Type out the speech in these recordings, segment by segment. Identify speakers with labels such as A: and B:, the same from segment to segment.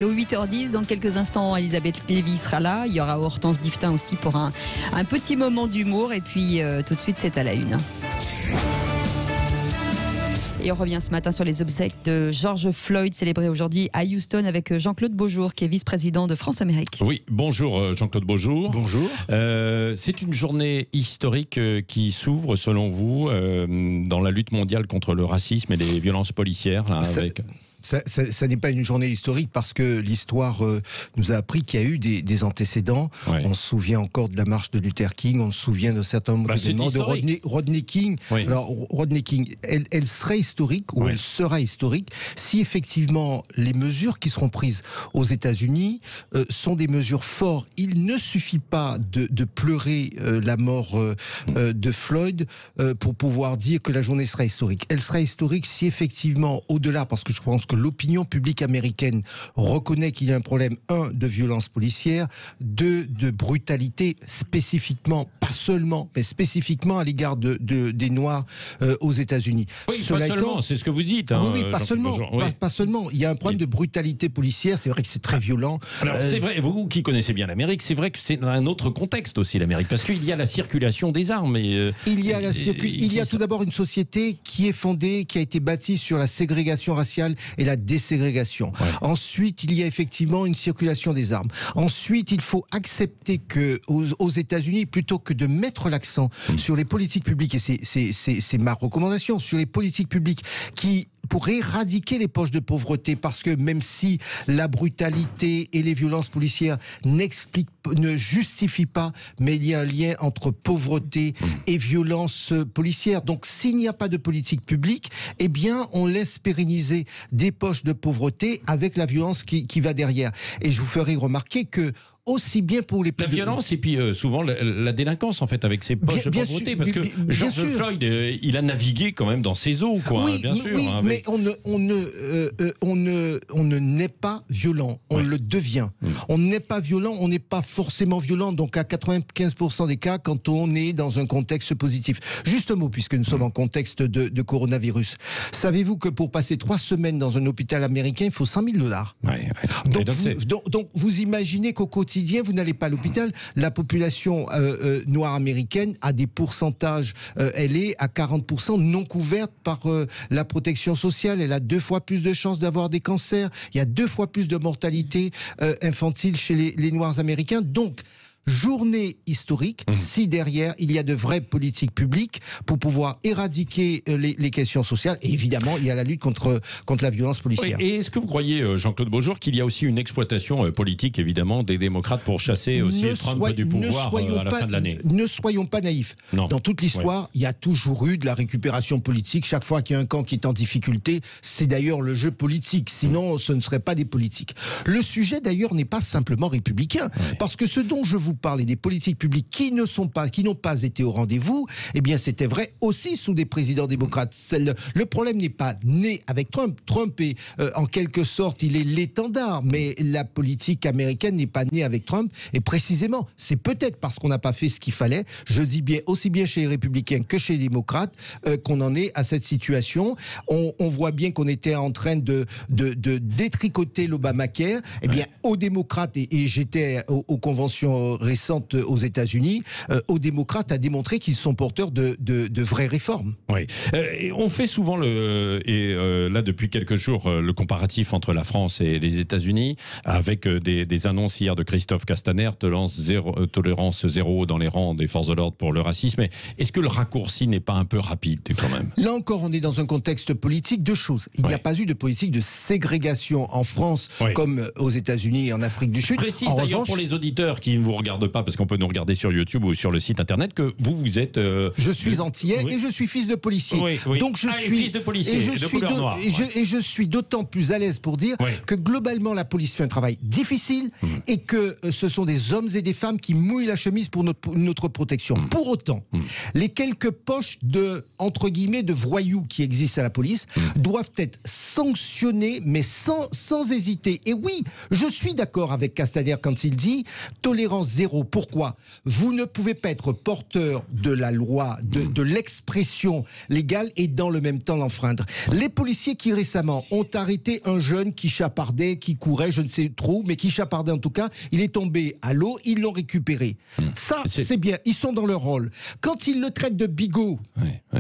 A: Au 8h10, dans quelques instants, Elisabeth Lévy sera là. Il y aura Hortense Diftin aussi pour un petit moment d'humour. Et puis tout de suite, c'est à la une. Et on revient ce matin sur les obsèques de George Floyd, célébré aujourd'hui à Houston avec Jean-Claude Beaujour, qui est vice-président de France-Amérique.
B: Oui, bonjour Jean-Claude Beaujour.
C: Bonjour.
B: C'est une journée historique qui s'ouvre, selon vous, dans la lutte mondiale contre le racisme et les violences policières. Là,
C: Ça n'est pas une journée historique parce que l'histoire nous a appris qu'il y a eu des antécédents. Ouais. On se souvient encore de la marche de Luther King, on se souvient de certains événements de Rodney King. Oui. Alors Rodney King, elle serait historique ou elle sera historique si effectivement les mesures qui seront prises aux États-Unis sont des mesures fortes. Il ne suffit pas de pleurer la mort de Floyd pour pouvoir dire que la journée sera historique. Elle sera historique si effectivement, au-delà, parce que je pense que l'opinion publique américaine reconnaît qu'il y a un problème, 1, de violence policière, 2, de brutalité spécifiquement, pas seulement, mais spécifiquement à l'égard des Noirs aux États-Unis.
B: Oui, pas seulement, c'est ce que vous dites. Hein,
C: oui, pas seulement. Pas seulement. Il y a un problème de brutalité policière, c'est vrai que c'est très violent.
B: Alors, c'est vrai, vous qui connaissez bien l'Amérique, c'est vrai que c'est dans un autre contexte aussi, l'Amérique, parce qu'il y a la circulation des armes.
C: Il y a tout d'abord une société qui est fondée, qui a été bâtie sur la ségrégation raciale et la déségrégation. Ouais. Ensuite, il y a effectivement une circulation des armes. Ensuite, il faut accepter que aux États-Unis, plutôt que de mettre l'accent sur les politiques publiques, et c'est ma recommandation, sur les politiques publiques pour éradiquer les poches de pauvreté, parce que même si la brutalité et les violences policières ne justifient pas, mais il y a un lien entre pauvreté et violence policière. Donc s'il n'y a pas de politique publique, eh bien on laisse pérenniser des poches de pauvreté avec la violence qui va derrière. Et je vous ferai remarquer que aussi bien pour les...
B: La violence et puis souvent la délinquance en fait avec ces poches de pauvreté, parce que George Floyd, il a navigué quand même dans ses eaux, quoi.
C: Oui, bien sûr. Oui, mais on ne naît pas violent, on le devient. On n'est pas violent, on n'est pas forcément violent, donc à 95% des cas quand on est dans un contexte positif. Juste un mot, puisque nous sommes en contexte de coronavirus. Savez-vous que pour passer 3 semaines dans un hôpital américain, il faut $100,000 donc vous imaginez qu'au quotidien, vous n'allez pas à l'hôpital. La population noire américaine a des pourcentages, elle est à 40% non couverte par la protection sociale. Elle a 2 fois plus de chances d'avoir des cancers. Il y a 2 fois plus de mortalité infantile chez les Noirs américains. Donc, journée historique, si derrière il y a de vraies politiques publiques pour pouvoir éradiquer les questions sociales. Et évidemment, il y a la lutte contre la violence policière.
B: Oui, et est-ce que vous croyez, Jean-Claude Beaujour, qu'il y a aussi une exploitation politique, évidemment, des démocrates pour chasser aussi Trump du pouvoir à la fin de l'année?
C: Ne soyons pas naïfs. Non. Dans toute l'histoire, il y a toujours eu de la récupération politique. Chaque fois qu'il y a un camp qui est en difficulté, c'est d'ailleurs le jeu politique. Sinon, ce ne serait pas des politiques. Le sujet, d'ailleurs, n'est pas simplement républicain. Parce que ce dont je vous parle et des politiques publiques qui n'ont pas été au rendez-vous, eh bien c'était vrai aussi sous des présidents démocrates. Le problème n'est pas né avec Trump. Trump est en quelque sorte, il est l'étendard, mais la politique américaine n'est pas née avec Trump. Et précisément, c'est peut-être parce qu'on n'a pas fait ce qu'il fallait, je dis bien aussi bien chez les républicains que chez les démocrates, qu'on en est à cette situation. On voit bien qu'on était en train de détricoter l'Obamacare. Eh bien, aux démocrates, et j'étais aux conventions récentes aux États-Unis, aux démocrates a démontré qu'ils sont porteurs de vraies réformes.
B: Oui. On fait souvent là depuis quelques jours le comparatif entre la France et les États-Unis, avec des annonces hier de Christophe Castaner, tolérance zéro dans les rangs des forces de l'ordre pour le racisme. Est-ce que le raccourci n'est pas un peu rapide quand même?
C: Là encore, on est dans un contexte politique. 2 choses. Il n'y a pas eu de politique de ségrégation en France comme aux États-Unis et en Afrique du Sud.
B: Je précise d'ailleurs pour les auditeurs qui ne vous regardent pas, parce qu'on peut nous regarder sur YouTube ou sur le site internet, que vous êtes...
C: Je suis antillais et je suis fils de policier. Donc je suis
B: fils de policier
C: et je suis d'autant plus à l'aise pour dire que globalement la police fait un travail difficile et que ce sont des hommes et des femmes qui mouillent la chemise pour notre protection. Pour autant, les quelques poches entre guillemets de voyous qui existent à la police doivent être sanctionnées, mais sans hésiter. Et oui, je suis d'accord avec Castaner quand il dit tolérance zéro. Pourquoi ? Vous ne pouvez pas être porteur de la loi, de l'expression légale et dans le même temps l'enfreindre. Les policiers qui récemment ont arrêté un jeune qui chapardait, qui courait, je ne sais trop, mais qui chapardait en tout cas, il est tombé à l'eau, ils l'ont récupéré. Ça, c'est bien, ils sont dans leur rôle. Quand ils le traitent de bigot,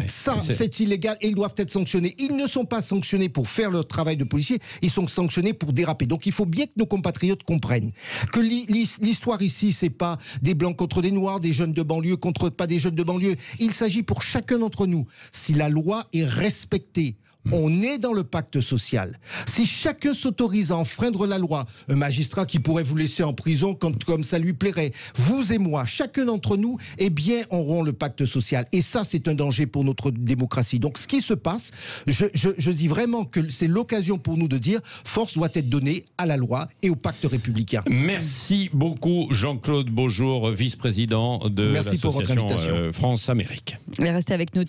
C: c'est illégal et ils doivent être sanctionnés. Ils ne sont pas sanctionnés pour faire leur travail de policier, ils sont sanctionnés pour déraper. Donc il faut bien que nos compatriotes comprennent que l'histoire ici, c'est pas des blancs contre des noirs, des jeunes de banlieue contre pas des jeunes de banlieue. Il s'agit pour chacun d'entre nous, si la loi est respectée, on est dans le pacte social. Si chacun s'autorise à enfreindre la loi, un magistrat qui pourrait vous laisser en prison comme ça lui plairait, vous et moi, chacun d'entre nous, eh bien, auront le pacte social. Et ça, c'est un danger pour notre démocratie. Donc, ce qui se passe, je dis vraiment que c'est l'occasion pour nous de dire, force doit être donnée à la loi et au pacte républicain.
B: Merci beaucoup, Jean-Claude Beaujour, vice-président de l'association France-Amérique.
A: Restez avec nous.